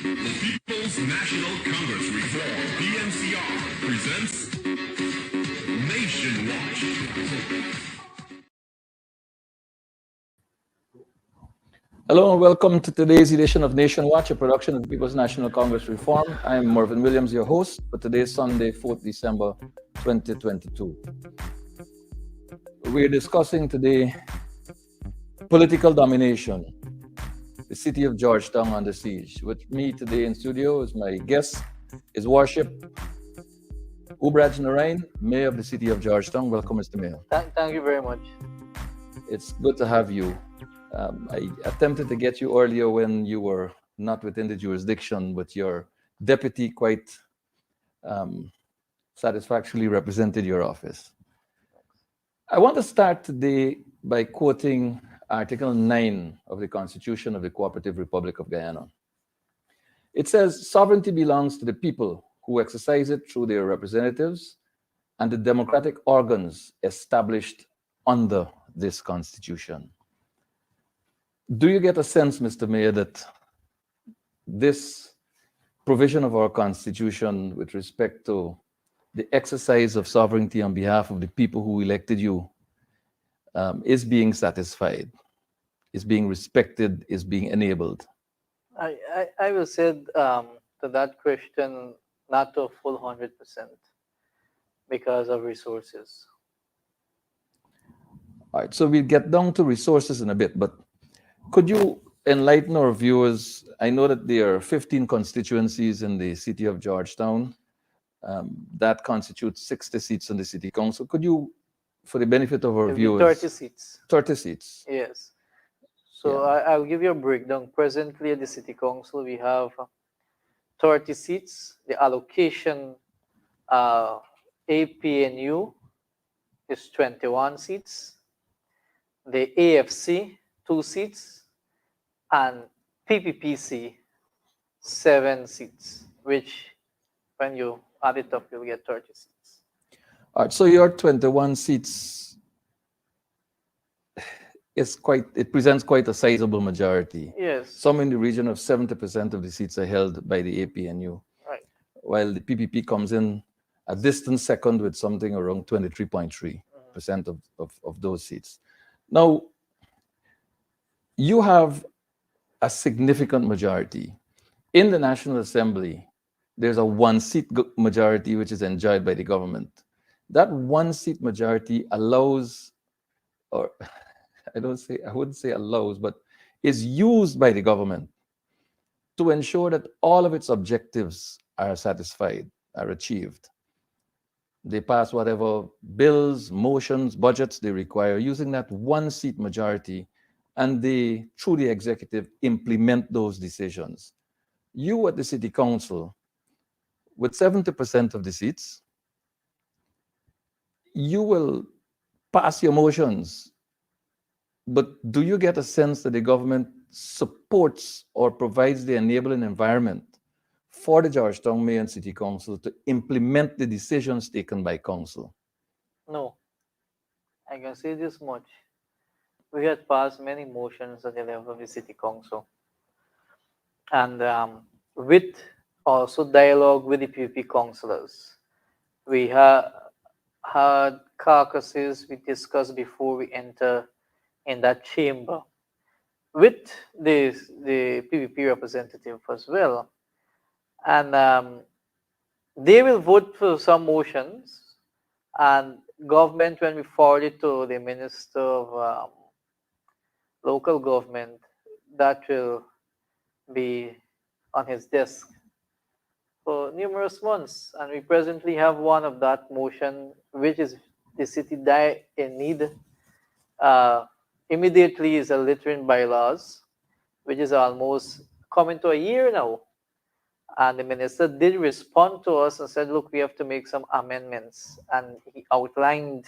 People's National Congress Reform, PNCR, presents Nation Watch. Hello and welcome to today's edition of Nation Watch, a production of the People's National Congress Reform. I'm Marvin Williams, your host for today's Sunday, 4th December 2022. We're discussing today political domination, the city of Georgetown under siege. With me today in studio is my guest, His Worship Ubraj Narine, Mayor of the city of Georgetown. Welcome, Mr. Mayor. Thank you very much. It's good to have you. I attempted to get you earlier when you were not within the jurisdiction, but your deputy quite satisfactorily represented your office. I want to start today by quoting Article 9 of the Constitution of the Cooperative Republic of Guyana. It says, "Sovereignty belongs to the people who exercise it through their representatives and the democratic organs established under this Constitution." Do you get a sense, Mr. Mayor, that this provision of our Constitution with respect to the exercise of sovereignty on behalf of the people who elected you is being satisfied, is being respected, is being enabled? I will say to that question, not to a full 100% because of resources. All right, so we'll get down to resources in a bit, but could you enlighten our viewers? I know that there are 15 constituencies in the city of Georgetown. That constitutes 60 seats on the city council. Could you, for the benefit of our It'll be viewers... 30 seats. 30 seats. Yes. So I'll give you a breakdown. Presently at the city council, we have 30 seats. The allocation APNU is 21 seats. The AFC, 2 seats. And PPPC, 7 seats, which when you add it up, you'll get 30 seats. All right, so your 21 seats it presents quite a sizable majority. Yes. Some in the region of 70% of the seats are held by the APNU. Right. While the PPP comes in a distant second with something around 23.3% of those seats. Now, you have a significant majority. In the National Assembly, there's a 1-seat majority which is enjoyed by the government. That 1-seat majority allows, or I wouldn't say allows, but is used by the government to ensure that all of its objectives are satisfied, are achieved. They pass whatever bills, motions, budgets they require using that 1-seat majority, and they, through the executive, implement those decisions. You at the city council, with 70% of the seats, you will pass your motions. But do you get a sense that the government supports or provides the enabling environment for the Georgetown Mayor and City Council to implement the decisions taken by council? No. I can say this much. We had passed many motions at the level of the city council. And with also dialogue with the PPP councillors. We had caucuses we discussed before we enter in that chamber with the PPP representative as well. And they will vote for some motions, and government, when we forward it to the Minister of Local Government, that will be on his desk for numerous months. And we presently have one of that motion, which is the city in need immediately, is a littering bylaws, which is almost coming to a year now. And the minister did respond to us and said, look, we have to make some amendments. And he outlined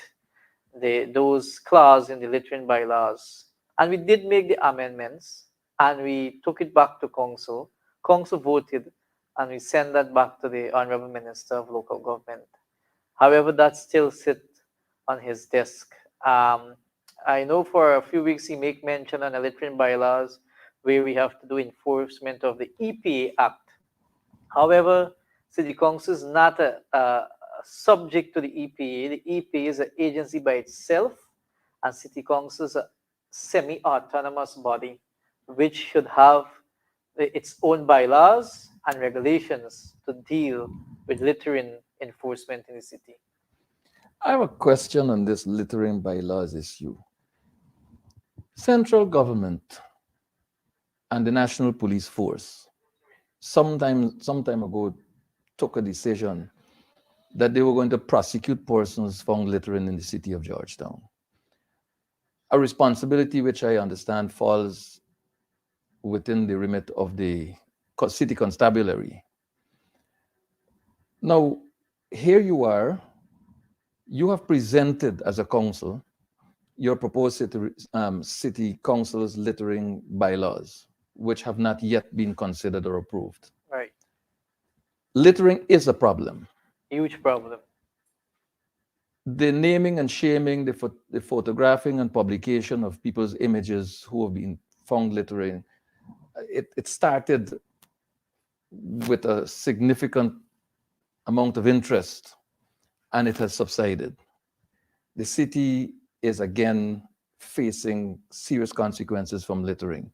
those clauses in the littering bylaws. And we did make the amendments, and we took it back to council. Council voted, and we sent that back to the Honorable Minister of Local Government. However, that still sits on his desk. I know for a few weeks he make mention on the littering bylaws where we have to do enforcement of the EPA Act, However, City Council is not subject to the EPA. The EPA is an agency by itself, and City Council is a semi-autonomous body which should have its own bylaws and regulations to deal with littering enforcement in the city. I have a question on this littering bylaws issue. Central government and the National Police Force some time ago took a decision that they were going to prosecute persons found littering in the city of Georgetown. A responsibility which I understand falls within the remit of the city constabulary. Now, here you are, you have presented as a council your proposed city council's littering bylaws, which have not yet been considered or approved. Right. Littering is a problem. Huge problem. The naming and shaming, the photographing and publication of people's images who have been found littering, it started with a significant amount of interest and it has subsided. The city is again facing serious consequences from littering.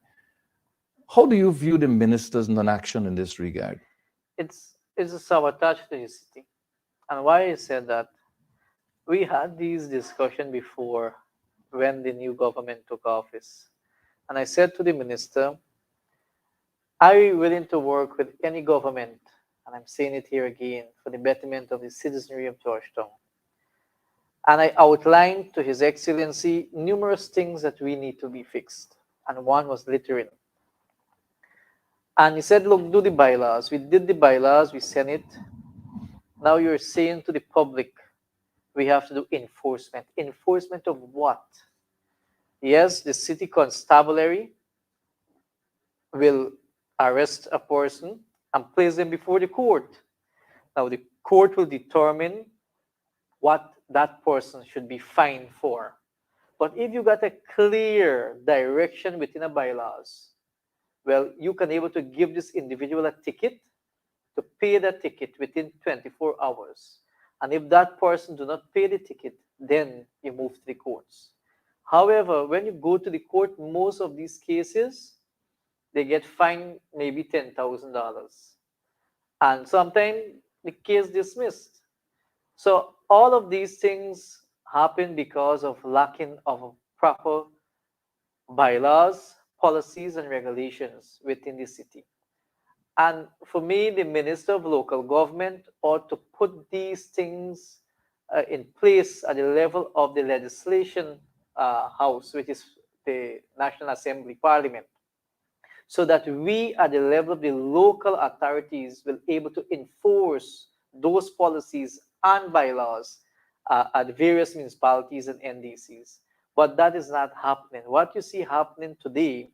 How do you view the minister's non-action in this regard? It's a sabotage to the city. And why I said that, we had these discussion before when the new government took office. And I said to the minister, are you willing to work with any government, and I'm saying it here again, for the betterment of the citizenry of Georgetown? And I outlined to His Excellency numerous things that we need to be fixed. And one was littering. And he said, look, do the bylaws. We did the bylaws, we sent it. Now you're saying to the public, we have to do enforcement. Enforcement of what? Yes, the city constabulary will arrest a person and place them before the court. Now the court will determine what that person should be fined for. But if you got a clear direction within a bylaws, well, you can able to give this individual a ticket to pay that ticket within 24 hours. And if that person do not pay the ticket, then you move to the courts. However, when you go to the court, most of these cases, they get fined maybe $10,000. And sometimes the case dismissed. So all of these things happen because of lacking of proper bylaws, policies, and regulations within the city. And for me, the Minister of Local Government ought to put these things in place at the level of the legislation house, which is the National Assembly Parliament, so that we at the level of the local authorities will able to enforce those policies and bylaws at various municipalities and NDCs. But that is not happening. What you see happening today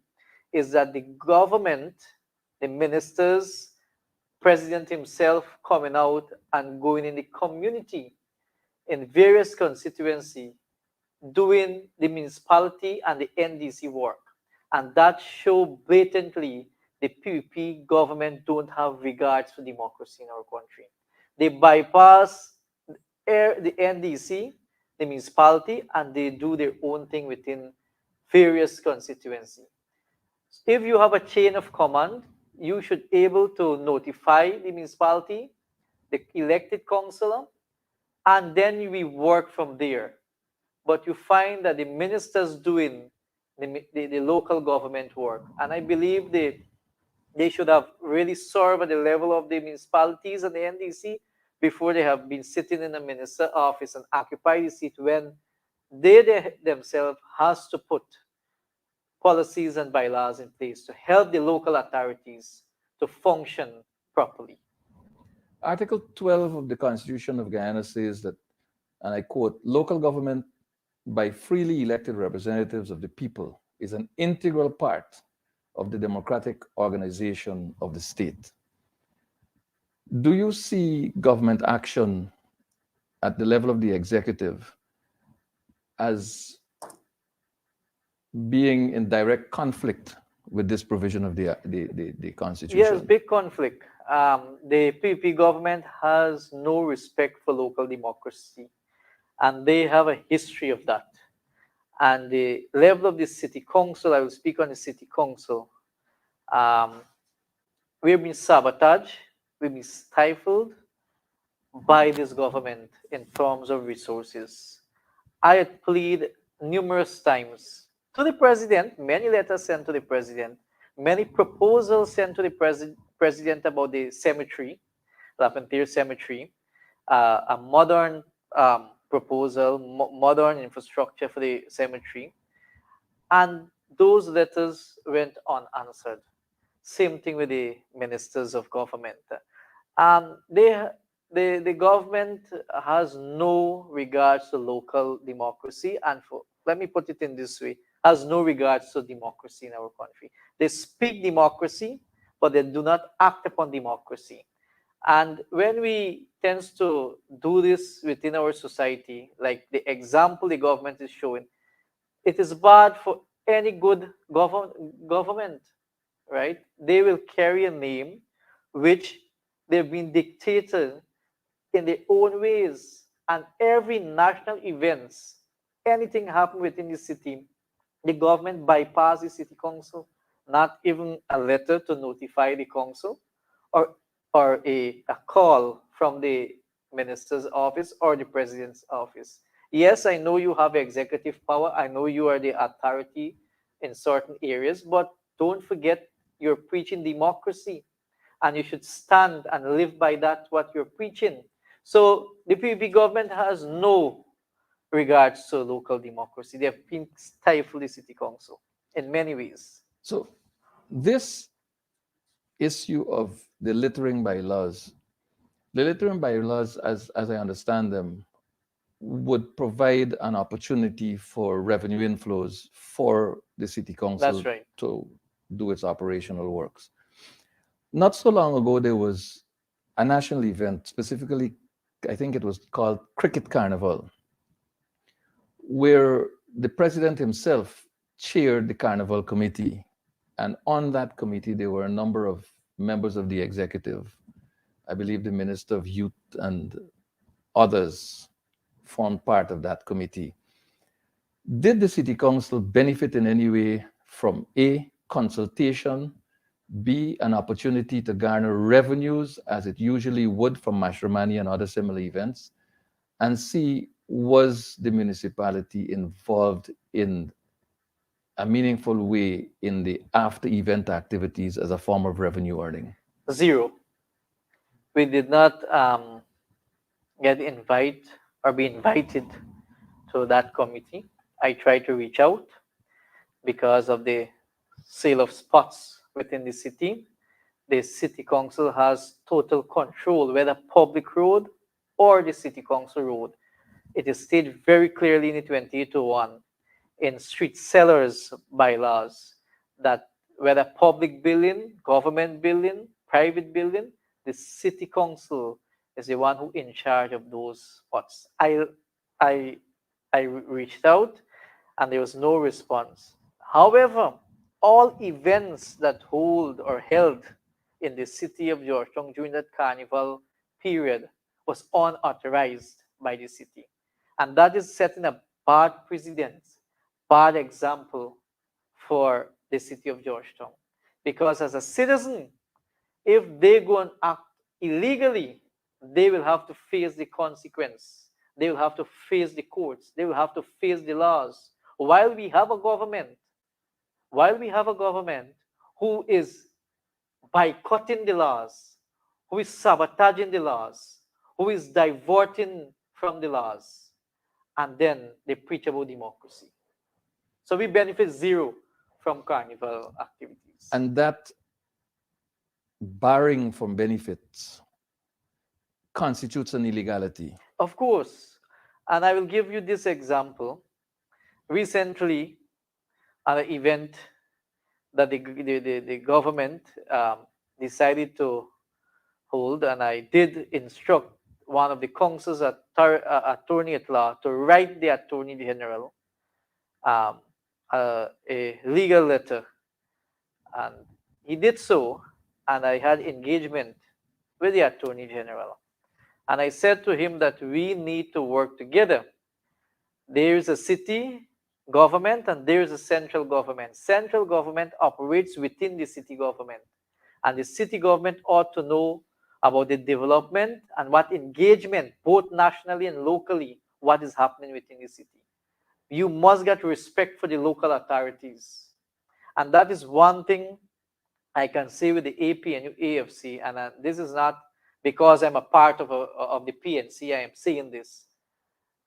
is that the government, the ministers, president himself coming out and going in the community in various constituency, doing the municipality and the NDC work. And that show blatantly the PVP government don't have regards for democracy in our country. They bypass the NDC, the municipality, and they do their own thing within various constituency. If you have a chain of command, you should able to notify the municipality, the elected councillor, and then we work from there. But you find that the ministers doing the local government work, and I believe they should have really served at the level of the municipalities and the NDC before they have been sitting in the minister office and occupy the seat when they themselves has to put policies and bylaws in place to help the local authorities to function properly. Article 12 of the Constitution of Guyana says that, and I quote, local government by freely elected representatives of the people is an integral part of the democratic organization of the state. Do you see government action at the level of the executive as being in direct conflict with this provision of the Constitution? Yes, big conflict. the PPP government has no respect for local democracy, and they have a history of that. And the level of the city council, I will speak on the city council. Um, we've been sabotaged, we've been stifled by this government in terms of resources. I had pleaded numerous times to the president, many letters sent to the president, many proposals sent to the president about the cemetery, Lapentir Cemetery, a modern proposal, modern infrastructure for the cemetery, and those letters went unanswered. Same thing with the ministers of government. They the government has no regards to local democracy, and for let me put it in this way, has no regards to democracy in our country. They speak democracy, but they do not act upon democracy. And when we tends to do this within our society, like the example the government is showing, it is bad for any good government, right? They will carry a name which they've been dictated in their own ways. And every national events, anything happen within the city, the government bypass the city council, not even a letter to notify the council, or a call from the minister's office or the president's office. Yes, I know you have executive power. I know you are the authority in certain areas, but don't forget you're preaching democracy, and you should stand and live by that what you're preaching. So the PPP government has no regards to local democracy. They have been stifled the city council in many ways. So this issue of the littering bylaws, the littering bylaws, as I understand them, would provide an opportunity for revenue inflows for the city council That's right. to do its operational works. Not so long ago, there was a national event, specifically, I think it was called Cricket Carnival, where the president himself chaired the carnival committee. And on that committee, there were a number of members of the executive. I believe the Minister of Youth and others formed part of that committee. Did the city council benefit in any way from A, consultation, B, an opportunity to garner revenues as it usually would from Mashramani and other similar events, and C, was the municipality involved in a meaningful way in the after event activities as a form of revenue earning? Zero. We did not get invite or be invited to that committee. I tried to reach out because of the sale of spots within the city. The city council has total control, whether public road or the city council road. It is stated very clearly in the 2801 in street sellers bylaws that whether public building, government building, private building, the city council is the one who in charge of those spots. I I reached out and there was no response. However, all events that hold or held in the city of Georgetown during that carnival period was unauthorized by the city. And that is setting a bad precedent, bad example for the city of Georgetown. Because as a citizen, if they go and act illegally, they will have to face the consequence. They will have to face the courts. They will have to face the laws. While we have a government, while we have a government who is boycotting the laws, who is sabotaging the laws, who is diverting from the laws, and then they preach about democracy. So we benefit zero from carnival activities. And that barring from benefits constitutes an illegality. Of course, and I will give you this example. Recently, at an event that the government decided to hold, and I did instruct one of the council's attorney at law to write the attorney general um, a legal letter, and he did so, and I had engagement with the Attorney General. And I said to him that we need to work together. There is a city government and there is a central government. Central government operates within the city government. And the city government ought to know about the development and what engagement, both nationally and locally, what is happening within the city. You must get respect for the local authorities. And that is one thing I can say with the APNU AFC, and this is not because I'm a part of the PNC, I am saying this.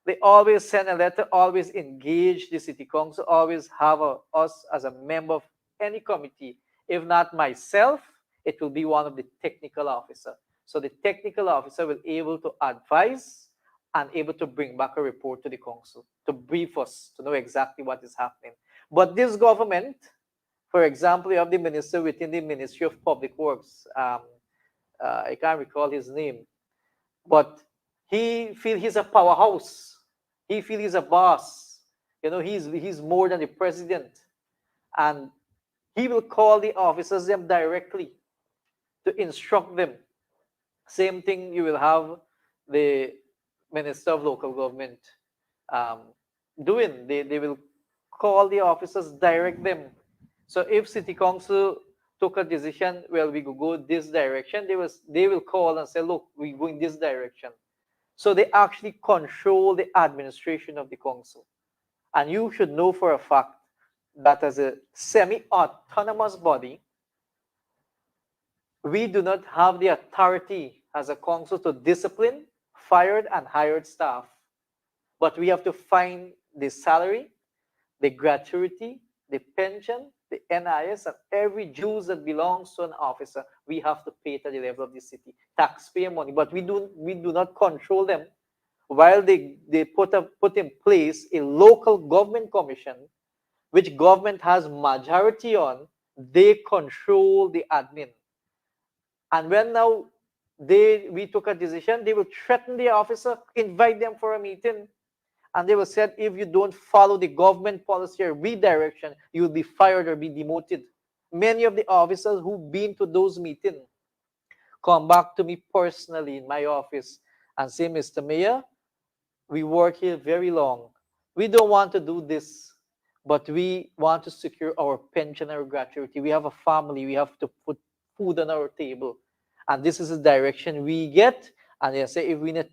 They always send a letter, always engage the city council, always have us as a member of any committee. If not myself, it will be one of the technical officer. So the technical officer will be able to advise and able to bring back a report to the council, to brief us, to know exactly what is happening. But this government, for example, you have the minister within the Ministry of Public Works. I can't recall his name, but he feels he's a powerhouse. He feels he's a boss. You know, he's more than the president, and he will call the officers them directly to instruct them. Same thing you will have the minister of local government um, doing. They will call the officers, direct them. So if city council took a decision, well, we could go this direction, they will call and say, look, we go in this direction. So they actually control the administration of the council. And you should know for a fact that as a semi-autonomous body, we do not have the authority as a council to discipline fired and hired staff. But we have to find the salary, the gratuity, the pension, the NIS, and every dues that belongs to an officer, we have to pay it at the level of the city. Taxpayer money. But we do not control them. While they put in place a local government commission, which government has majority on, they control the admin. And when now we took a decision, they will threaten the officer, invite them for a meeting, and they will say, if you don't follow the government policy or redirection, you will be fired or be demoted. Many of the officers who've been to those meetings come back to me personally in my office and say, Mr. Mayor, we work here very long. We don't want to do this, but we want to secure our pension or gratuity. We have a family. We have to put food on our table. And this is the direction we get. And they say, if we need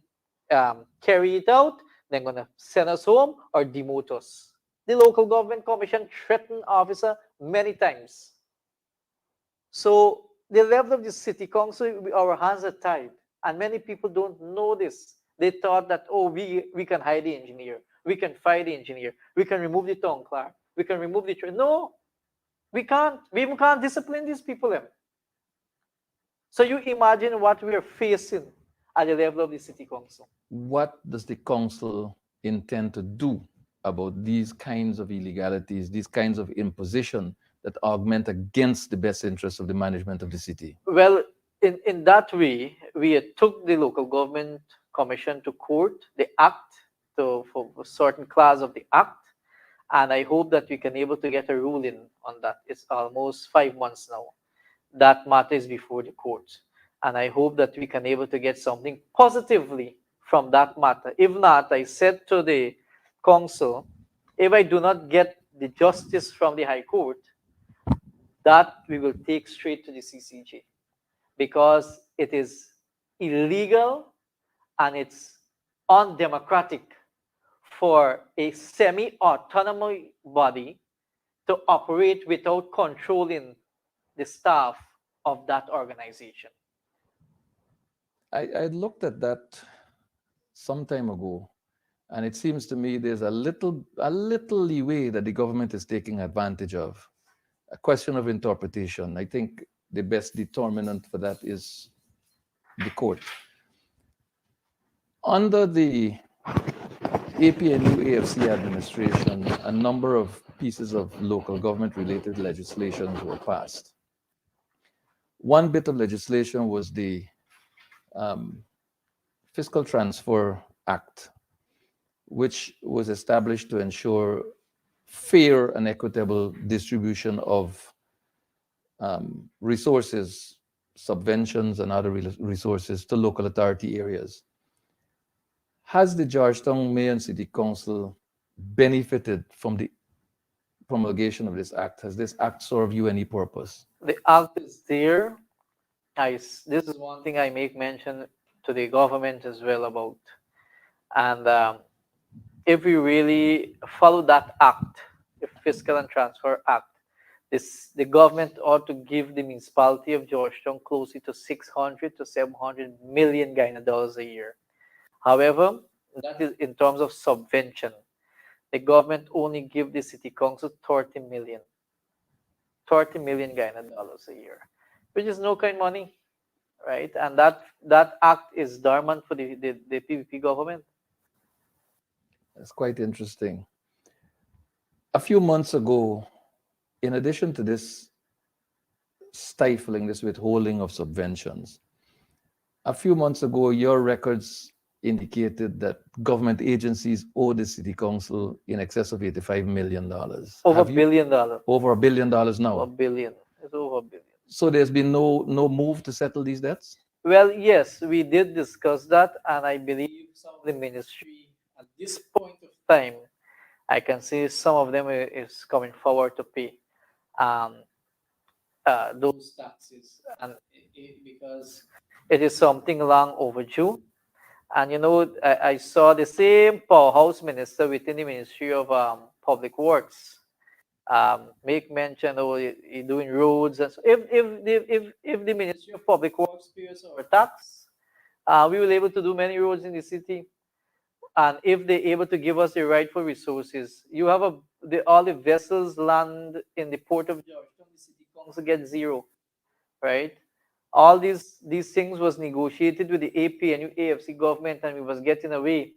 carry it out, they're going to send us home or demote us. The local government commission threatened officer many times. So the level of the city council, our hands are tied. And many people don't know this. They thought that, oh, we can hide the engineer. We can fire the engineer. We can remove the town clerk. We can remove the... No, we can't. We even can't discipline these people. So you imagine what we are facing at the level of the city council. What does the council intend to do about these kinds of illegalities, these kinds of imposition that augment against the best interests of the management of the city? Well, in that way, we took the local government commission to court, the act, for a certain clause of the act, and I hope that we can able to get a ruling on that. It's almost 5 months now. That matter is before the court, and I hope that we can able to get something positively from that matter. If not, I said to the council, if I do not get the justice from the High Court, that we will take straight to the CCJ, because it is illegal and it's undemocratic for a semi-autonomous body to operate without controlling the staff of that organization. I looked at that some time ago, and it seems to me there's a little leeway that the government is taking advantage of. A question of interpretation. I think the best determinant for that is the court. Under the APNU AFC administration, a number of pieces of local government related legislations were passed. One bit of legislation was the Fiscal Transfer Act, which was established to ensure fair and equitable distribution of resources subventions and other resources to local authority areas. Has the Georgetown Mayor and City Council benefited from the promulgation of this act? Has this act served you any purpose? The act is there. This is one thing I make mention to the government as well about. And if we really follow that act, the Fiscal and Transfer Act, the government ought to give the municipality of Georgetown close to 600 to 700 million Ghana dollars a year. However, that is in terms of subvention. The government only give the city council 30 million. 30 million Ghana dollars a year, which is no kind of money, right? And that act is dormant for the PVP government. That's quite interesting. A few months ago, in addition to this stifling, this withholding of subventions, a few months ago, your records indicated that government agencies owe the city council in excess of $85 million. Over $1 billion. Over $1 billion now. A billion. It's over $1 billion. So there's been no move to settle these debts? Well, yes, we did discuss that, and I believe some of the ministry at this point of time, I can see some of them is coming forward to pay those taxes, and because it is something long overdue. And I saw the same powerhouse minister within the Ministry of Public Works make mention of doing roads. And so if the Ministry of Public Works pays our tax, we will be able to do many roads in the city. And if they're able to give us the rightful resources, you have all the vessels land in the port of Georgetown, the city council gets zero, right? All these things was negotiated with the APNU AFC government, and we was getting away.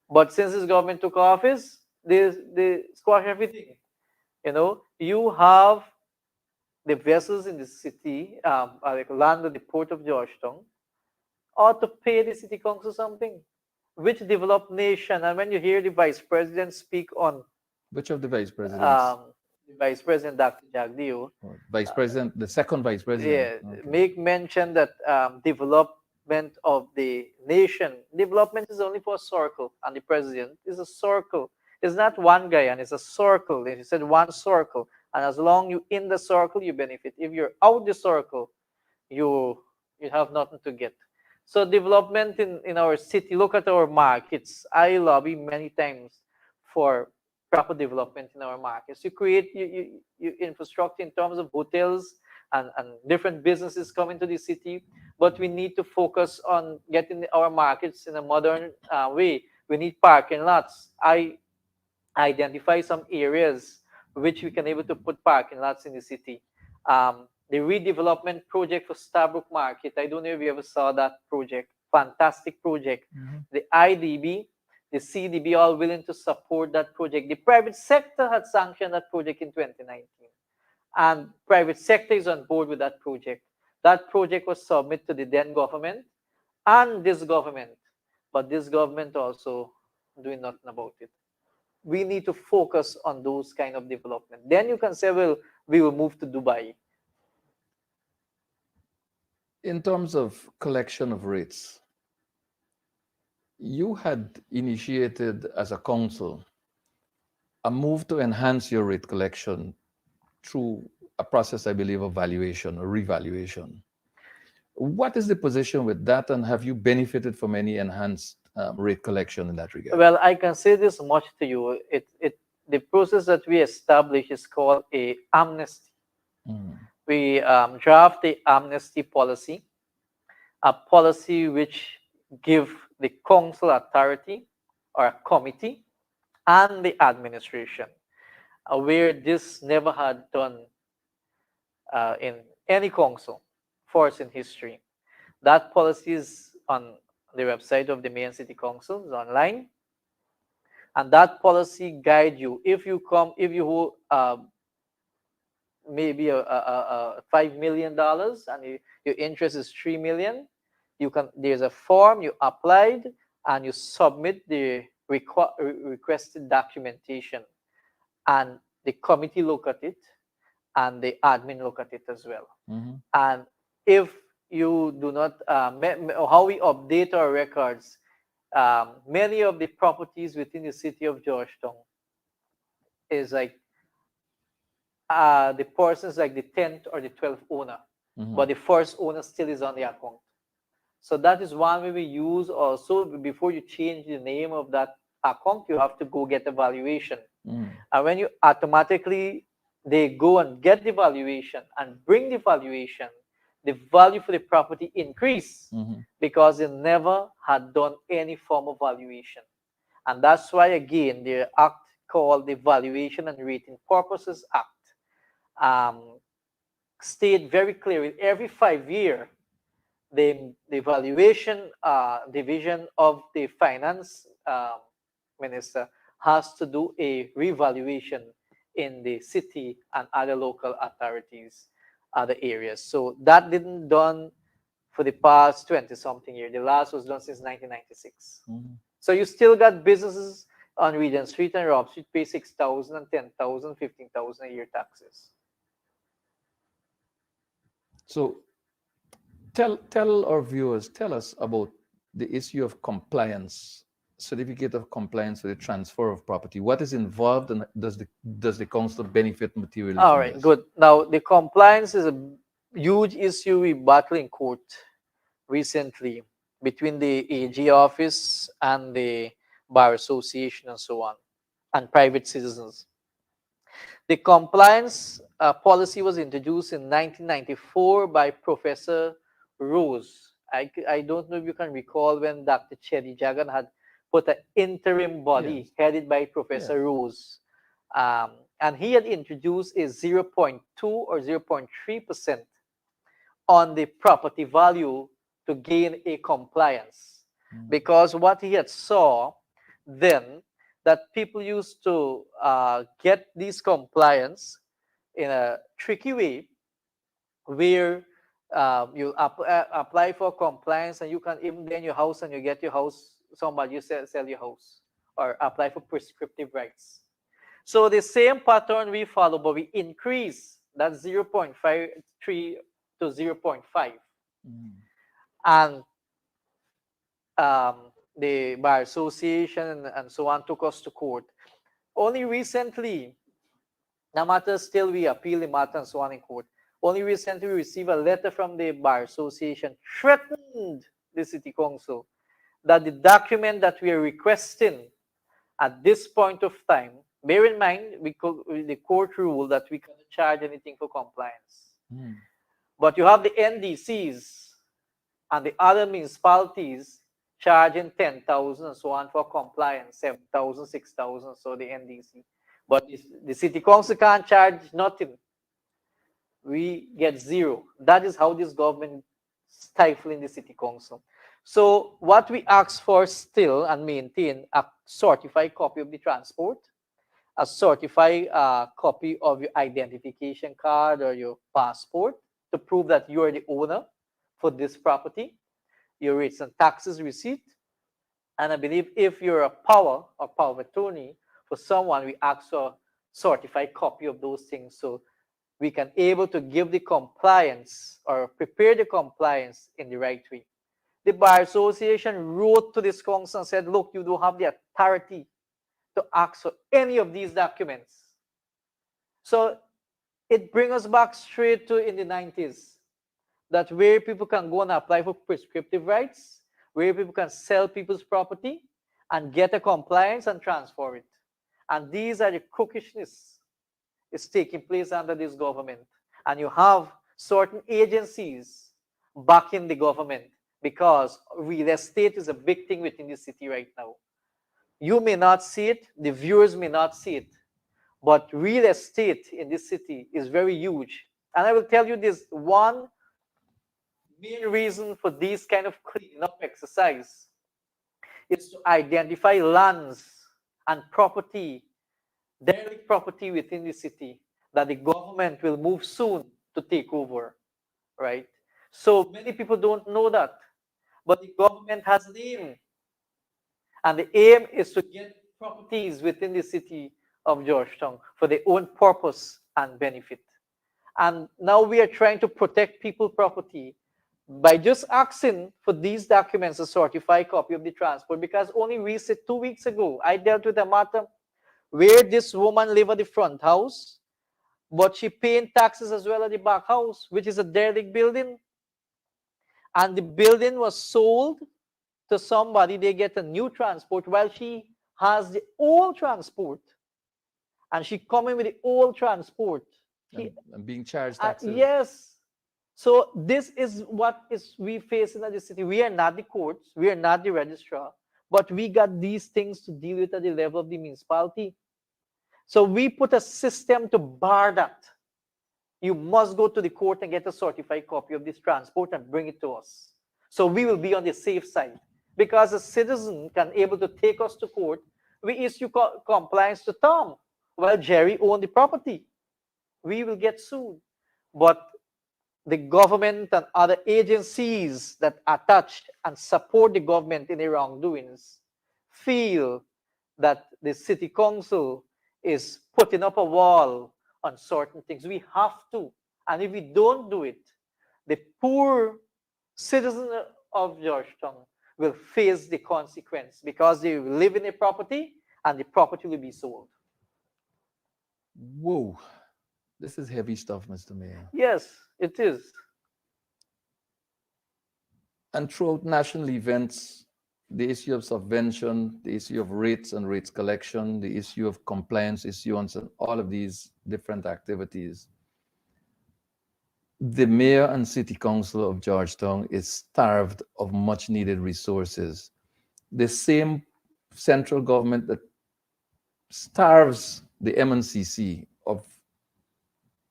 But since this government took office, they squash everything. You have the vessels in the city, like land at the port of Georgetown, ought to pay the city council something. Which developed nation? And when you hear the vice president speak on, which of the vice presidents? The vice president, Dr. Jagdeo, vice president, the second vice president. Yeah, okay. Make mention that development of the nation. Development is only for a circle, and the president is a circle. It's not one guy, and it's a circle. He said one circle, and as long you in the circle, you benefit. If you're out the circle, you have nothing to get. So development in our city, look at our markets. I lobby many times for proper development in our markets. You create your infrastructure in terms of hotels and different businesses coming to the city, but we need to focus on getting our markets in a modern way. We need parking lots. I identify some areas which we can able to put parking lots in the city. The redevelopment project for Starbrook Market. I don't know if you ever saw that project. Fantastic project. Mm-hmm. The IDB, the CDB, all willing to support that project. The private sector had sanctioned that project in 2019. And private sector is on board with that project. That project was submitted to the then government and this government. But this government also doing nothing about it. We need to focus on those kind of development. Then you can say, well, we will move to Dubai. In terms of collection of rates, you had initiated as a council a move to enhance your rate collection through a process, I believe, of valuation or revaluation. What is the position with that, and have you benefited from any enhanced rate collection in that regard? Well, I can say this much to you. The process that we established is called a amnesty. Mm. We draft the amnesty policy, a policy which give the council authority or a committee and the administration, where this never had done in any council force in history. That policy is on the website of the Mayor and City Council, is online, and that policy guide you. If you maybe a $5 million and your interest is $3 million, there's a form you applied and you submit the requested documentation, and the committee look at it and the admin look at it as well. Mm-hmm. And if you do not, how we update our records, many of the properties within the city of Georgetown is like the person's like the 10th or the 12th owner, but the first owner still is on the account. So that is one way we use also. Before you change the name of that account, you have to go get a valuation. And when you automatically, they go and get the valuation and bring the valuation, the value for the property increase because they never had done any form of valuation. And that's why, again, the act called the Valuation and Rating Purposes Act state very clearly every 5 year the valuation division of the finance minister has to do a revaluation in the city and other local authorities, other areas. So that didn't done for the past 20 something years. The last was done since 1996. So you still got businesses on Regent Street and Rob Street pay 6,000 and 10,000, 15,000 a year taxes. So tell our viewers, tell us about the issue of compliance, certificate of compliance for the transfer of property. What is involved, and does the council benefit materially All from right, this? good. Now the compliance is a huge issue we battle in court recently between the AG office and the Bar Association and so on, and private citizens. The compliance policy was introduced in 1994 by Professor Rose. I don't know if you can recall when Dr. Chedi Jagan had put an interim body headed by Professor Rose. And he had introduced a 0.2 or 0.3% on the property value to gain a compliance. Because what he had saw then, that people used to get these compliance in a tricky way, where you apply for compliance and you can even be in your house and you get your house, somebody you sell your house, or apply for prescriptive rights. So the same pattern we follow, but we increase that 0.53 to 0.5. And the Bar Association and so on took us to court. Only recently, no matter still we appeal the matter and so on in court, only recently we received a letter from the Bar Association threatened the City Council that the document that we are requesting at this point of time, bear in mind, the court rule that we cannot charge anything for compliance. But you have the NDCs and the other municipalities charging 10,000 and so on for compliance, 7,000, 6,000, so the NDC. But the City Council can't charge nothing. We get zero. That is how this government stifling the City Council. So what we ask for still and maintain a certified copy of the transport, a certified copy of your identification card or your passport to prove that you are the owner for this property, your rates and taxes receipt, and I believe if you're a power or power of attorney for someone, we ask for a certified copy of those things so we can able to give the compliance or prepare the compliance in the right way. The Bar Association wrote to this council and said, look, you don't have the authority to ask for any of these documents. So it brings us back straight to in the 90s, that where people can go and apply for prescriptive rights, where people can sell people's property and get a compliance and transfer it. And these are the crookishness is taking place under this government. And you have certain agencies backing the government because real estate is a big thing within the city right now. You may not see it, the viewers may not see it, but real estate in this city is very huge. And I will tell you this one main reason for this kind of cleanup exercise is to identify lands and property, derelict property within the city that the government will move soon to take over, right? So many people don't know that, but the government has an aim, and the aim is to get properties within the city of Georgetown for their own purpose and benefit. And now we are trying to protect people property by just asking for these documents, a certified copy of the transport, because only recent 2 weeks ago, I dealt with a matter where this woman lived at the front house, but she paying taxes as well at the back house, which is a derelict building. And the building was sold to somebody. They get a new transport while she has the old transport. And she coming with the old transport. And being charged taxes. Yes. So this is what is we face in the city. We are not the courts, we are not the registrar, but we got these things to deal with at the level of the municipality. So we put a system to bar that. You must go to the court and get a certified copy of this transport and bring it to us. So we will be on the safe side. Because a citizen can able to take us to court, we issue compliance to Tom, while Jerry owned the property. We will get sued. But the government and other agencies that attach and support the government in the wrongdoings feel that the city council is putting up a wall on certain things. We have to. And if we don't do it, the poor citizen of Georgetown will face the consequence because they will live in a property and the property will be sold. Whoa. This is heavy stuff, Mr. Mayor. Yes, it is. And throughout national events, the issue of subvention, the issue of rates and rates collection, the issue of compliance issuance, and all of these different activities, the mayor and city council of Georgetown is starved of much needed resources. The same central government that starves the MNCC of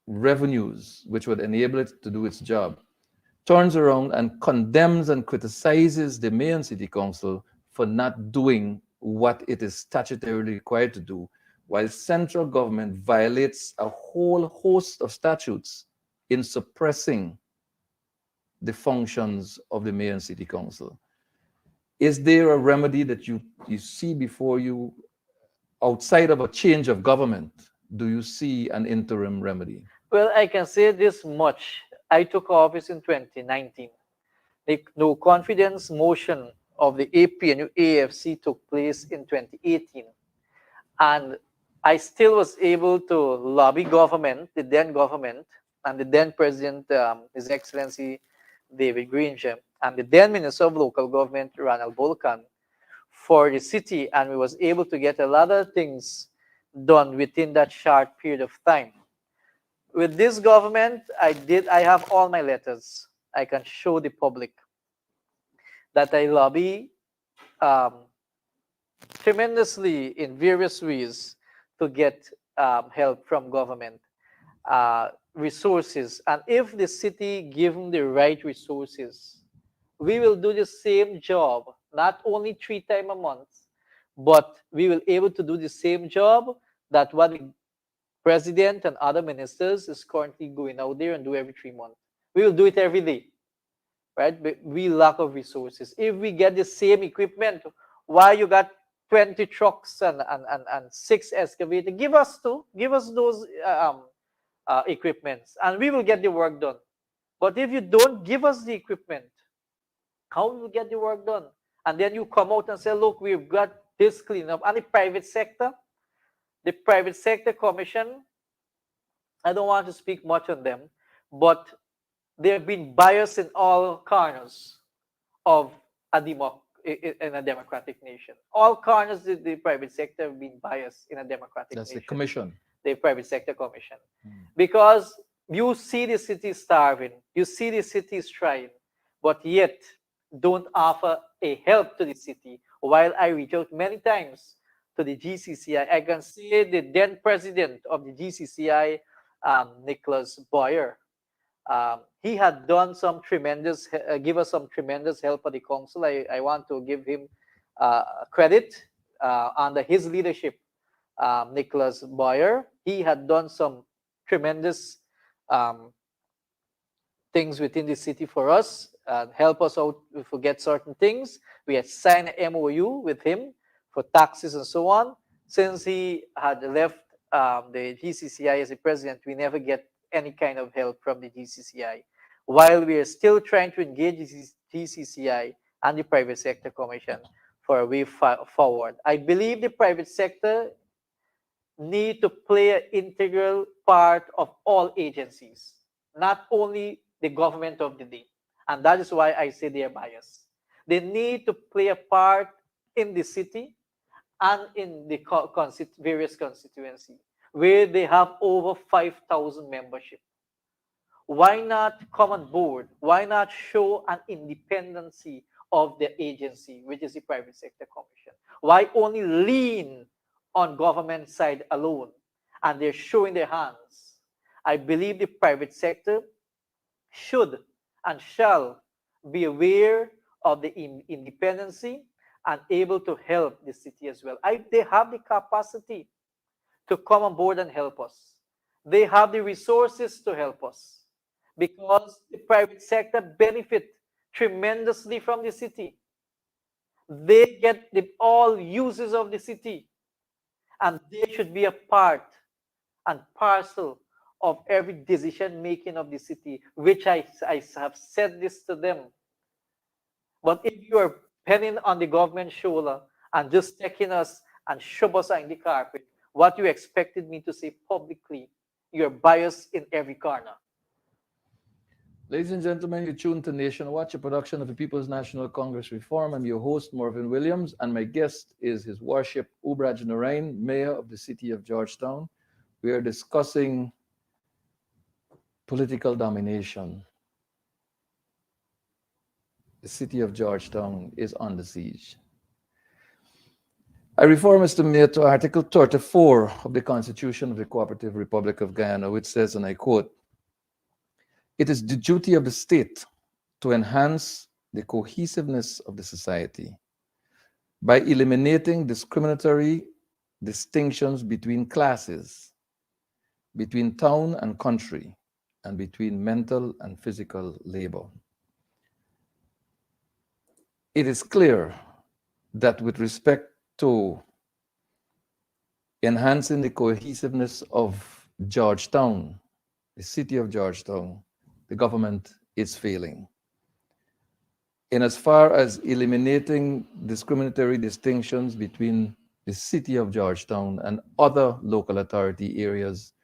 revenues which would enable it to do its job turns around and condemns and criticizes the mayor and city council for not doing what it is statutorily required to do, while central government violates a whole host of statutes in suppressing the functions of the mayor and city council. Is there a remedy that you see before you outside of a change of government? Do you see an interim remedy? Well, I can say this much. I took office in 2019. The no confidence motion of the APNU AFC took place in 2018. And I still was able to lobby government, the then government, and the then President, His Excellency David Greensham, and the then Minister of Local Government, Ronald Volcan, for the city, and we was able to get a lot of things done within that short period of time. With this government, I have all my letters. I can show the public that I lobby tremendously in various ways to get help from government, resources. And if the city give them the right resources, we will do the same job, not only 3 times a month, but we will able to do the same job that what the president and other ministers is currently going out there and do every 3 months. We will do it every day, right? But we lack of resources. If we get the same equipment, why you got 20 trucks and 6 excavators? Give us those equipments, and we will get the work done. But if you don't give us the equipment, how will we get the work done? And then you come out and say, look, we've got this cleanup. And the private sector commission, I don't want to speak much on them, but they have been biased in all corners of in a democratic nation. All corners the private sector have been biased in a democratic That's nation. the commission. The private sector commission. Because you see the city starving, you see the city is trying, but yet don't offer a help to the city. While I reach out many times to the GCCI, I can say the then president of the GCCI, Nicholas Boyer, he had done some tremendous, give us some tremendous help at the council. I want to give him credit under his leadership. Nicholas Boyer, he had done some tremendous things within the city for us, help us out if we get certain things. We had signed an MOU with him for taxes and so on. Since he had left the GCCI as a president, we never get any kind of help from the GCCI, while we are still trying to engage the GCCI and the Private Sector Commission for a way forward. I believe the private sector need to play an integral part of all agencies, not only the government of the day. And that is why I say they are biased. They need to play a part in the city and in the various constituency where they have over 5,000 membership. Why not come on board? Why not show an independency of the agency, which is the Private Sector Commission? Why only lean on government side alone? And they're showing their hands. I believe the private sector should and shall be aware of the independency and able to help the city as well. They have the capacity to come on board and help us. They have the resources to help us because the private sector benefit tremendously from the city. They get all uses of the city, and they should be a part and parcel of every decision making of the city, which I have said this to them. But if you are penning on the government shoulder and just taking us and shove us on the carpet, what you expected me to say publicly, you're biased in every corner. Ladies and gentlemen, you tune to Nation Watch, a production of the People's National Congress Reform. I'm your host, Marvin Williams, and my guest is His Worship Ubraj Narine, Mayor of the City of Georgetown. We are discussing political domination. The City of Georgetown is under siege. I refer, Mr. Mayor, to Article 34 of the Constitution of the Cooperative Republic of Guyana, which says, and I quote, "It is the duty of the state to enhance the cohesiveness of the society by eliminating discriminatory distinctions between classes, between town and country, and between mental and physical labor." It is clear that with respect to enhancing the cohesiveness of Georgetown, the city of Georgetown, the government is failing. In as far as eliminating discriminatory distinctions between the city of Georgetown and other local authority areas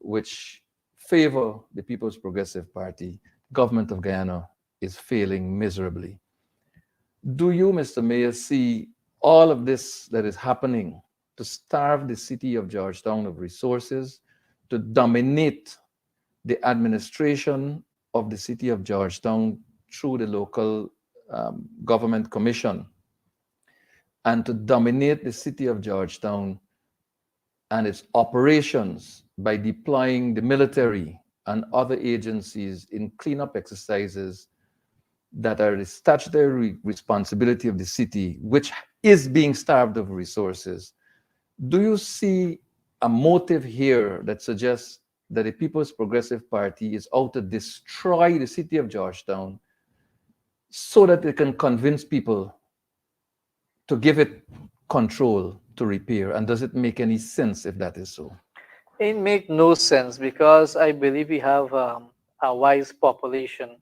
which favor the People's Progressive Party, government of Guyana is failing miserably. Do you, Mr. Mayor, see all of this that is happening to starve the city of Georgetown of resources, to dominate the administration of the city of Georgetown through the local government commission, and to dominate the city of Georgetown and its operations by deploying the military and other agencies in cleanup exercises that are the statutory responsibility of the city, which is being starved of resources? Do you see a motive here that suggests that the People's Progressive Party is out to destroy the city of Georgetown so that they can convince people to give it control to repair? And does it make any sense if that is so? It makes no sense because I believe we have a wise population.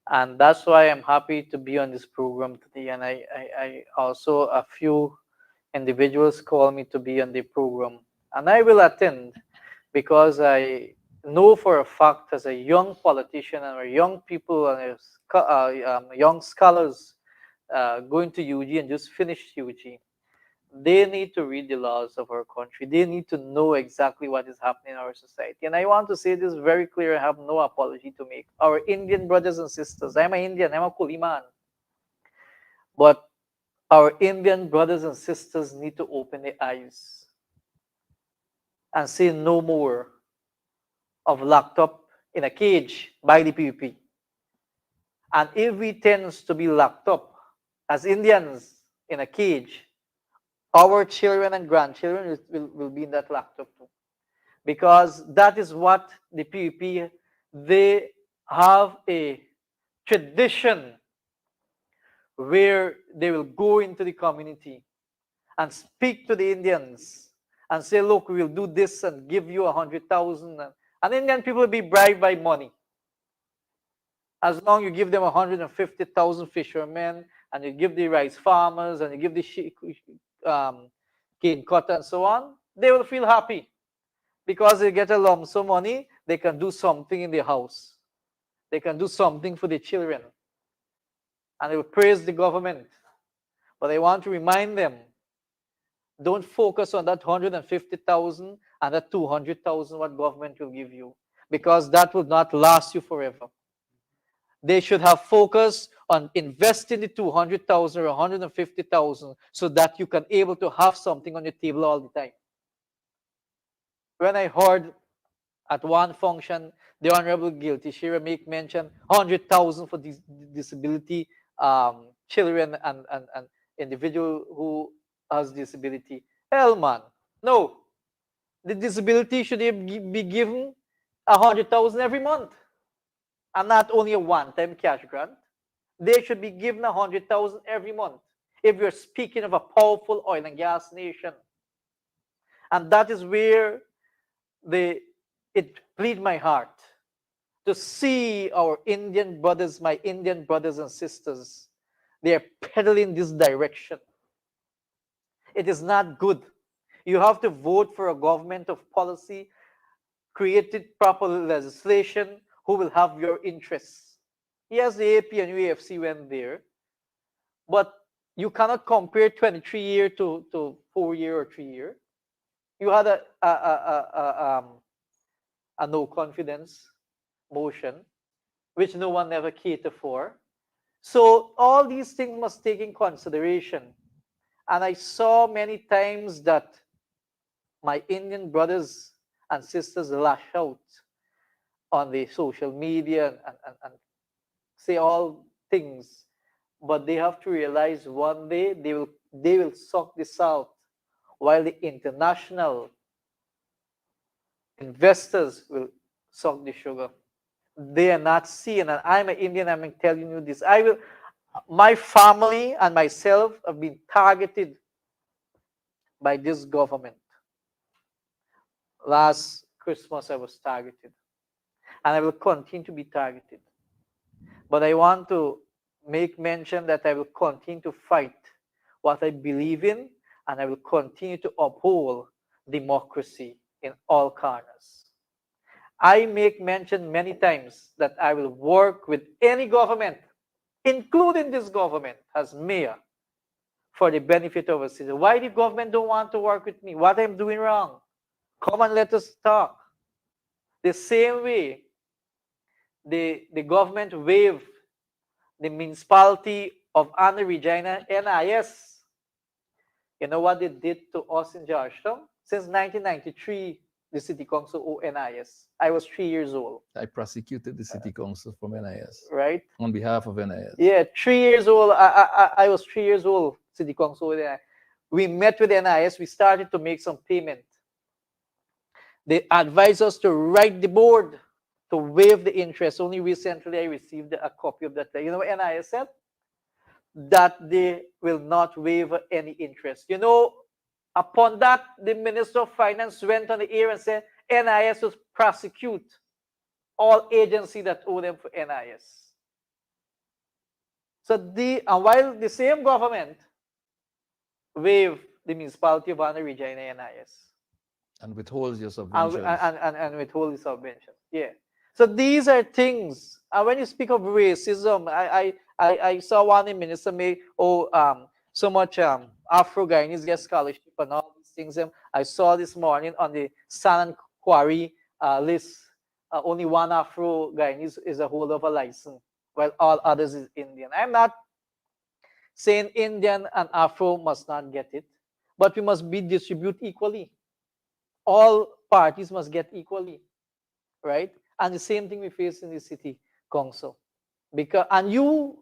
And that's why I'm happy to be on this program today. And I also, a few individuals call me to be on the program. And I will attend because I know for a fact as a young politician and young people and young scholars going to UG and just finished UG, they need to read the laws of our country. They need to know exactly what is happening in our society. And I want to say this very clear. I have no apology to make. Our Indian brothers and sisters, I'm an Indian, I'm a Kuliman. But our Indian brothers and sisters need to open their eyes and say no more of locked up in a cage by the PPP. And if we tend to be locked up as Indians in a cage, our children and grandchildren will be in that locked up too. Because that is what the PPP, they have a tradition where they will go into the community and speak to the Indians and say, look, we will do this and give you 100,000 And Indian people will be bribed by money. As long you give them 150,000 fishermen, and you give the rice farmers, and you give the cane cutter and so on, they will feel happy. Because they get a lump sum money, they can do something in their house. They can do something for the children. And they will praise the government. But I want to remind them, don't focus on that 150,000 and that 200,000 what government will give you, because that will not last you forever. They should have focus on investing the 200,000 or 150,000 so that you can able to have something on your table all the time. When I heard at one function, the Honorable Guilty Shira make mention 100,000 for disability children and individual who has disability. Hell, man, no. The disability should be given 100,000 every month, and not only a one-time cash grant. They should be given 100,000 every month. If you're speaking of a powerful oil and gas nation, and that is where it bleeds my heart to see our Indian brothers, my Indian brothers and sisters, they are pedaling this direction. It is not good. You have to vote for a government of policy, created proper legislation, who will have your interests. Yes, the AP and UAFC went there, but you cannot compare 23-year to 4-year or 3-year. You had a no confidence motion, which no one ever catered for. So all these things must take in consideration. And I saw many times that my Indian brothers and sisters lash out on the social media and say all things, but they have to realize one day they will suck this out, while the international investors will suck the sugar. They are not seeing, and I'm an Indian, I'm telling you this. My family and myself have been targeted by this government. Last Christmas, I was targeted, and I will continue to be targeted. But I want to make mention that I will continue to fight what I believe in, and I will continue to uphold democracy in all corners. I make mention many times that I will work with any government, including this government as mayor, for the benefit of our citizens. Why the government don't want to work with me? What I'm doing wrong? Come and let us talk. The same way the government waived the municipality of Anna Regina NIS. You know what they did to us in Georgetown? Since 1993, the city council owed NIS. I was 3 years old. I prosecuted the city council from NIS. Right? On behalf of NIS. Yeah, 3 years old. I was 3 years old, city council with NIS. We met with NIS. We started to make some payment. They advised us to write the board to waive the interest. Only recently I received a copy of that. You know what NIS said? That they will not waive any interest. You know, upon that, the Minister of Finance went on the air and said NIS will prosecute all agencies that owe them for NIS. So while the same government waived the municipality of Anna Regina NIS. And withholds your subventions. And withhold the subvention. Yeah. So these are things. And when you speak of racism, I saw one minister make so much Afro-Guyanese get scholarship and all these things. I saw this morning on the Sand and Quarry list, only one Afro-Guyanese is a holder of a license, while all others is Indian. I'm not saying Indian and Afro must not get it, but we must be distributed equally. All parties must get equally, right? And the same thing we face in the city council. And you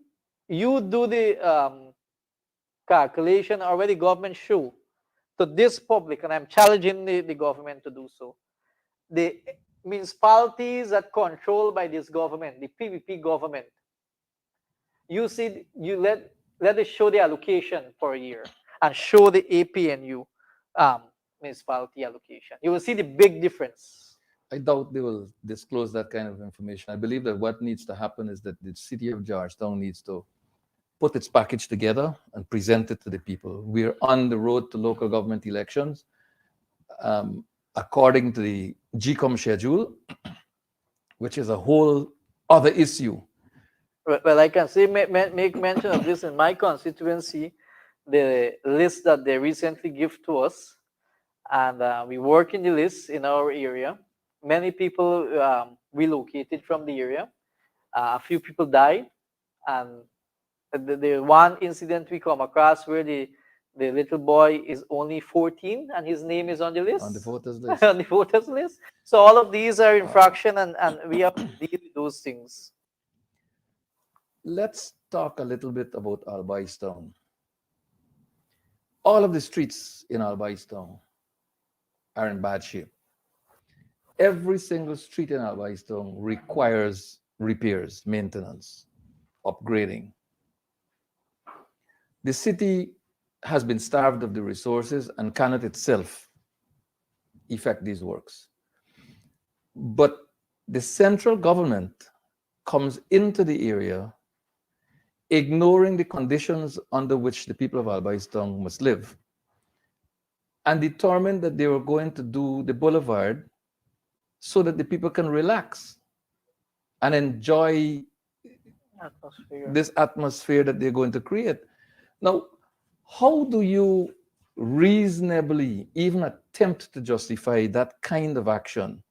do the calculation, or where the government show to this public, and I'm challenging the government to do so. The municipalities that controlled by this government, the PVP government, you let it show the allocation for a year and show the APNU municipality allocation. You will see the big difference. I doubt they will disclose that kind of information. I believe that what needs to happen is that the city of Georgetown needs to put its package together and present it to the people. We're on the road to local government elections. Um, According to the GCOM schedule, which is a whole other issue. Well, I can say make mention of this in my constituency, the list that they recently give to us, and we work in the list in our area. Many people relocated from the area. A few people died, and the one incident we come across where the little boy is only 14 and his name is on the list, On the voters list. on the voters list. So all of these are infraction, and we have to deal with those things. Let's talk a little bit about Albaistown. All of the streets in Albaistown are in bad shape. Every single street in Albaistown requires repairs, maintenance, upgrading. The city has been starved of the resources and cannot itself effect these works. But the central government comes into the area ignoring the conditions under which the people of Albaistown must live, and determined that they were going to do the boulevard so that the people can relax and enjoy Atmosphere. this atmosphere that they're going to create. Now, how do you reasonably even attempt to justify that kind of action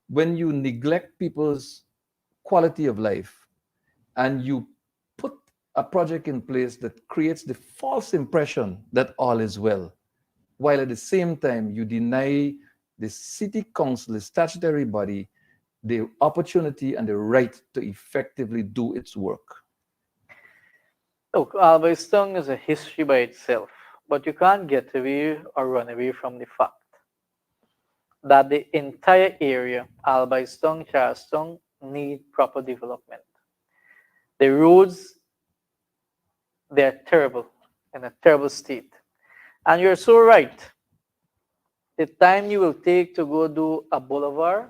when you neglect people's quality of life and you put a project in place that creates the false impression that all is well, while at the same time you deny the city council, the statutory body, the opportunity and the right to effectively do its work? Look, Albaistung is a history by itself, but you can't get away or run away from the fact that the entire area, Albaistung, Charleston, need proper development. The roads, they're terrible, in a terrible state. And you're so right. The time you will take to go do a boulevard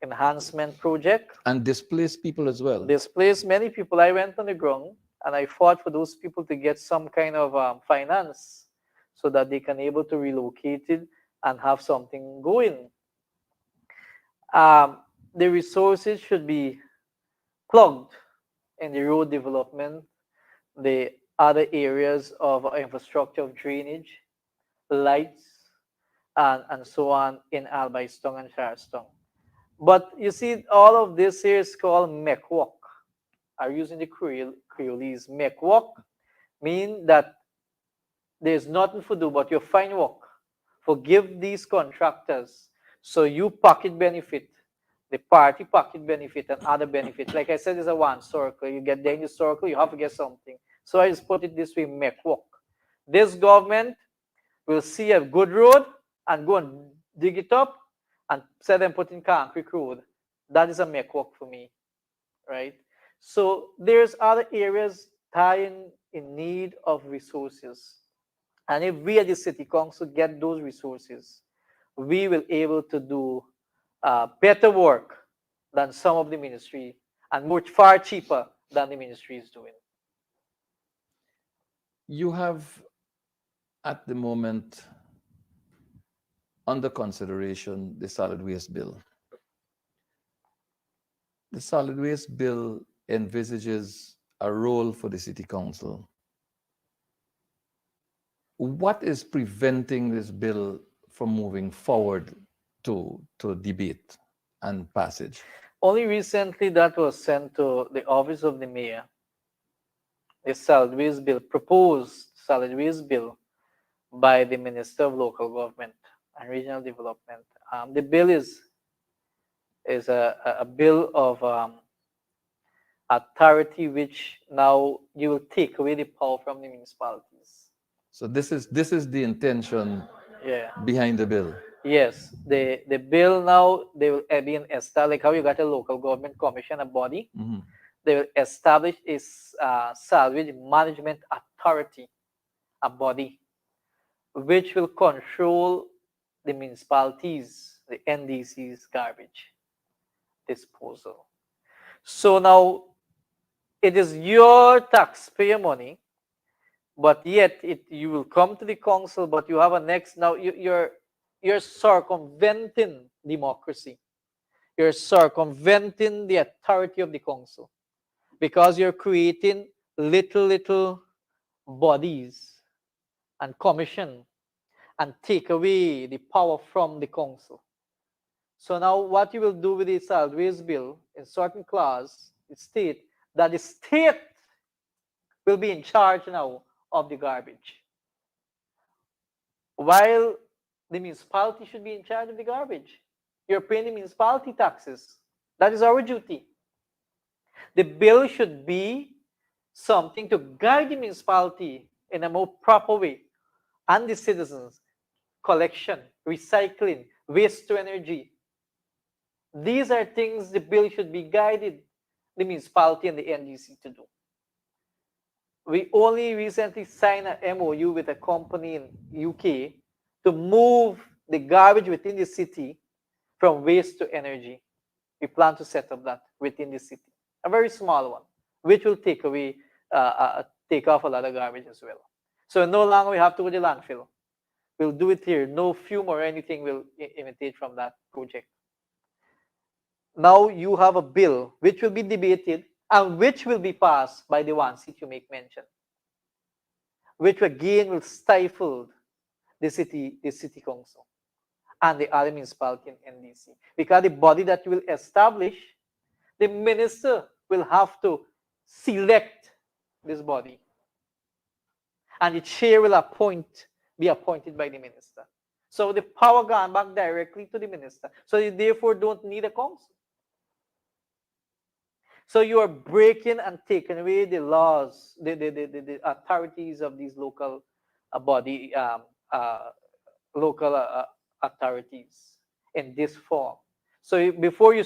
enhancement project And displace people as well. displaced many people. I went on the ground and I fought for those people to get some kind of finance so that they can able to relocate it and have something going. The resources should be plugged in the road development, the other areas of infrastructure of drainage, lights, and so on in Albaistung and Charleston. But you see, all of this here is called mekwok. Are using the Creolese. Mekwok mean that there's nothing to do but you find work. Forgive these contractors so you pocket benefit, the party pocket benefit and other benefits. Like I said, it's a one circle. You get there in the circle, you have to get something. So I just put it this way, mekwok. This government will see a good road and go and dig it up and say them put in concrete road. That is a mekwok for me, right? So there's other areas tying in need of resources. And if we at the city council get those resources, we will able to do better work than some of the ministry and much far cheaper than the ministry is doing. You have at the moment under consideration the solid waste bill. The solid waste bill envisages a role for the city council. What is preventing this bill from moving forward to debate and passage? Only recently that was sent to the office of the mayor. The solid waste bill, proposed solid waste bill by the Minister of Local Government and Regional Development. The bill is a bill of authority which now you will take away the power from the municipalities. So this is the intention Yeah. behind the bill. Yes. The bill now they will be in established like how you got a local government commission, a body. Mhm. They will establish a salvage management authority, a body, which will control the municipalities, the NDC's garbage disposal. So now it is your taxpayer money, but yet you will come to the council, but you have a next now you're circumventing democracy. You're circumventing the authority of the council because you're creating little bodies and commission and take away the power from the council. So now what you will do with the solid waste bill, in certain clause, it state that the state will be in charge now of the garbage, while the municipality should be in charge of the garbage. You're paying the municipality taxes. That is our duty. The bill should be something to guide the municipality in a more proper way, and the citizens: collection, recycling, waste to energy. These are things the bill should be guided the municipality and the NDC to do. We only recently signed an MOU with a company in UK to move the garbage within the city from waste to energy. We plan to set up that within the city, a very small one, which will take off a lot of garbage as well. So no longer we have to go to the landfill. We'll do it here. No fume or anything will imitate from that project. Now you have a bill which will be debated and which will be passed by the one seat you make mention, which again will stifle the city council and the other municipality and NDC, because the body that you will establish, the minister will have to select this body, and the chair will be appointed by the minister. So the power gone back directly to the minister. So you therefore don't need a council. So you are breaking and taking away the laws, the authorities of these local authorities in this form. So before you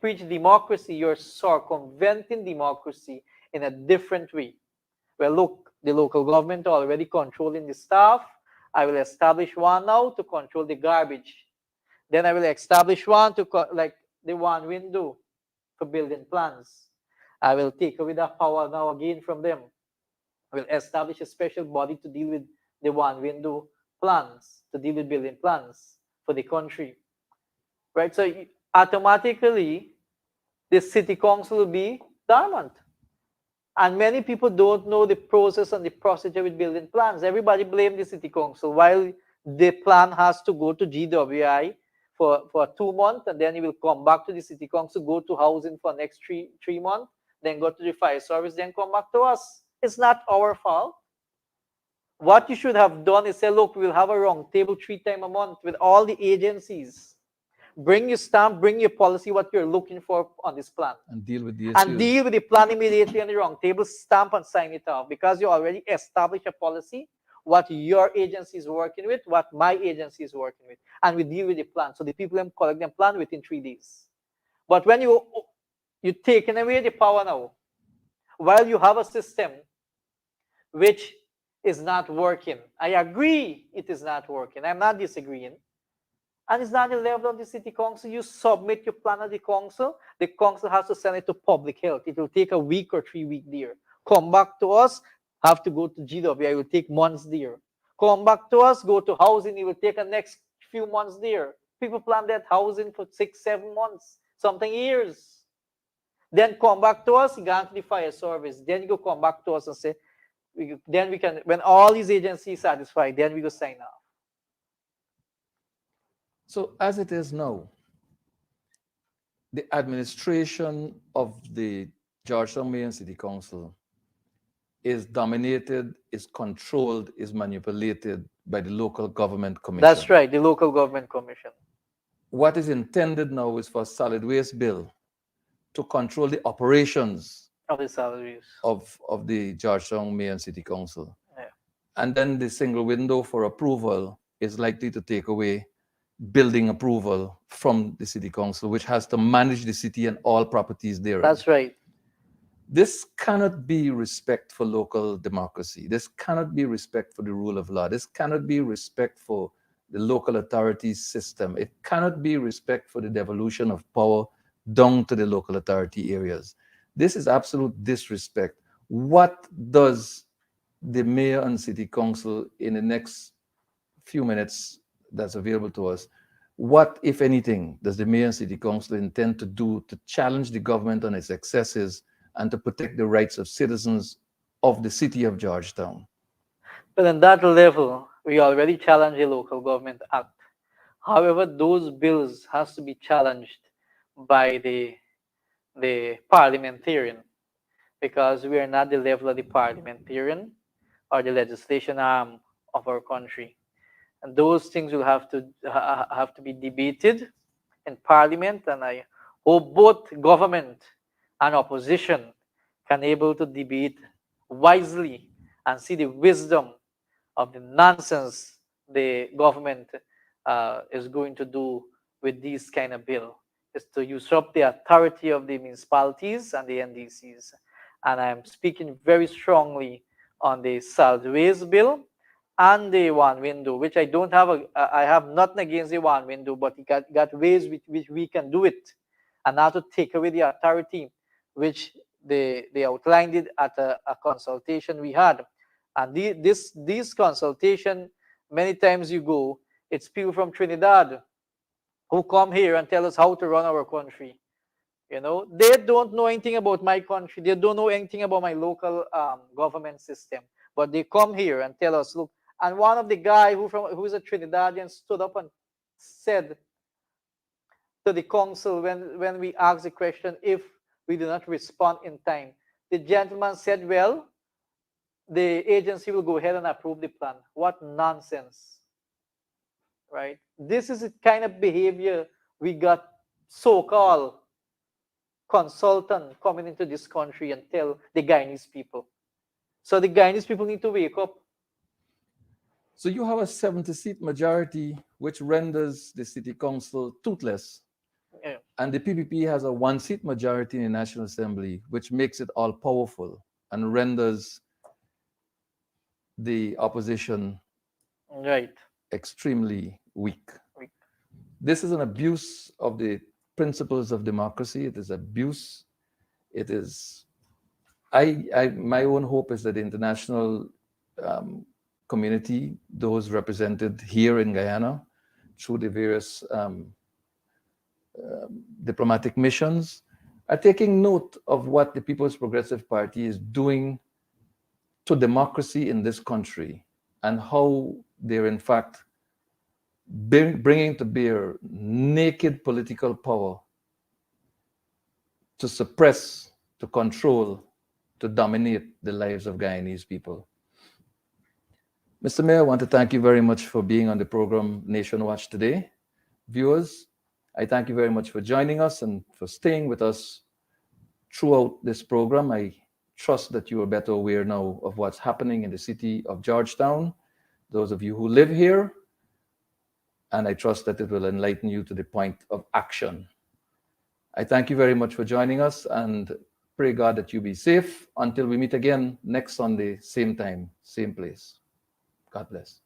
preach democracy, you're circumventing democracy in a different way. Well, look, the local government are already controlling the staff. I will establish one now to control the garbage. Then I will establish one to like the one window for building plans. I will take away that power now again from them. I will establish a special body to deal with the one window plans, to deal with building plans for the country. Right? So automatically, the city council will be dormant. And many people don't know the process and the procedure with building plans. Everybody blames the city council, while the plan has to go to GWI for 2 months, and then it will come back to the city council, go to housing for next three months, then go to the fire service, then come back to us. It's not our fault. What you should have done is say, look, we'll have a round table 3 times a month with all the agencies. Bring your stamp, bring your policy, what you're looking for on this plan. And deal with the issues. And deal with the plan immediately on the round table, stamp and sign it off, because you already established a policy, what your agency is working with, what my agency is working with, and we deal with the plan. So the people can collect them plan within 3 days. But when you're taking away the power now, while you have a system which is not working, I agree it is not working. I'm not disagreeing. And it's not the level of the city council. You submit your plan to the council has to send it to public health. It will take a week or 3 weeks there. Come back to us, have to go to GWI, it will take months there. Come back to us, go to housing, it will take the next few months there. People plan that housing for 6-7 months, something years. Then come back to us, you go to the fire service. Then you go come back to us and say, then we can, when all these agencies satisfied, then we go sign off. So as it is now, the administration of the Georgetown Mayor and City Council is dominated, is controlled, is manipulated by the local government commission. That's right, the local government commission. What is intended now is for solid waste bill to control the operations of the salaries of the Georgetown Mayor and City Council. Yeah. And then the single window for approval is likely to take away building approval from the city council, which has to manage the city and all properties there. That's right. This cannot be respect for local democracy. This cannot be respect for the rule of law. This cannot be respect for the local authorities system. It cannot be respect for the devolution of power down to the local authority areas. This is absolute disrespect. What does the mayor and city council, in the next few minutes that's available to us, what, if anything, does the mayor and city council intend to do to challenge the government on its excesses and to protect the rights of citizens of the city of Georgetown? But on that level, we already challenged the Local Government Act. However, those bills has to be challenged by the parliamentarian, because we are not the level of the parliamentarian or the legislation arm of our country. And those things will have to be debated in parliament, and I hope both government and opposition can able to debate wisely and see the wisdom of the nonsense the government is going to do with this kind of bill, is to usurp the authority of the municipalities and the NDCs. And I'm speaking very strongly on the solid waste bill and the one window, which I don't have I have nothing against the one window, but it got ways which we can do it, and not to take away the authority which they outlined it at a consultation we had. And this consultation, many times you go, it's people from Trinidad who come here and tell us how to run our country. You know, they don't know anything about my country. They don't know anything about my local government system. But they come here and tell us, look. And one of the guy who is a Trinidadian stood up and said to the council, when we asked the question if we do not respond in time, the gentleman said, well, the agency will go ahead and approve the plan. What nonsense, right? This is the kind of behavior we got so-called consultant coming into this country and tell the Guyanese people. So the Guyanese people need to wake up. So you have a 70-seat majority, which renders the city council toothless. Yeah. And the PPP has a 1-seat majority in the National Assembly, which makes it all powerful and renders the opposition Right. extremely weak. Weak. This is an abuse of the principles of democracy. It is abuse. It is. My own hope is that the international community, those represented here in Guyana, through the various diplomatic missions, are taking note of what the People's Progressive Party is doing to democracy in this country and how they're in fact bringing to bear naked political power to suppress, to control, to dominate the lives of Guyanese people. Mr. Mayor, I want to thank you very much for being on the program Nation Watch today. Viewers, I thank you very much for joining us and for staying with us throughout this program. I trust that you are better aware now of what's happening in the city of Georgetown, those of you who live here, and I trust that it will enlighten you to the point of action. I thank you very much for joining us and pray God that you be safe until we meet again next Sunday, same time, same place. God bless.